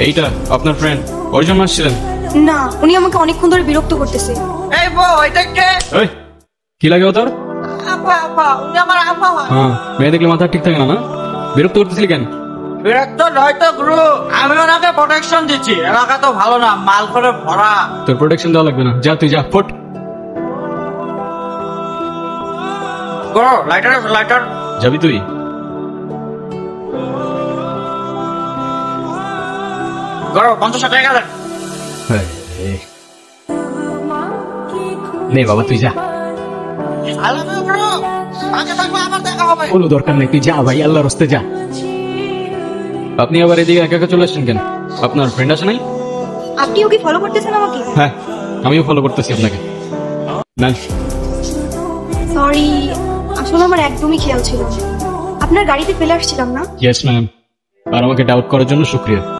এইটা আপনার ফ্রেন্ড ওর জন্য আসছিলেন? না, উনি আমাকে অনেকক্ষণ ধরে বিরক্ত করতেছে। এই বউ, এটা কে? এই কি লাগে ও তোর? আপা আপা, উনি আমার আপা হয়। হ্যাঁ, মেয়ে দেখলে মাথা ঠিক থাকে না, না? বিরক্ত করতেছিলি কেন? বিরক্ত নয় তো গুরু, আমি ওনাকে প্রোটেকশন দিচ্ছি। এলাকা তো ভালো না, মাল করে ভরা। তোর প্রোটেকশন দেওয়া লাগবে না, যা তুই যা ফট। গুরু, লাইটার আছে, লাইটার। যাবি তুই? গুরু, 50 টাকা দেন। নে বাবা তুই যা। I love you, গুরু। আগে থাকলে আবার দেখা হবে। কোনো দরকার নেই, তুই যা ভাই, আল্লাহর রাস্তে যা। আপনি আবার এদিকে একা একা চলে আসছেন কেন? আপনার ফ্রেন্ড আছে নাই? আপনি ওকে ফলো করতেছেন আমাকে? হ্যাঁ, আমিও ফলো করতেছি আপনাকে। না সরি, আসলে আমার একদমই খেয়াল ছিল না। আপনার গাড়িতে ফেলে আসছিলাম না। ইয়েস ম্যাম, আর আমাকে ডাউট করার জন্য শুক্রিয়া।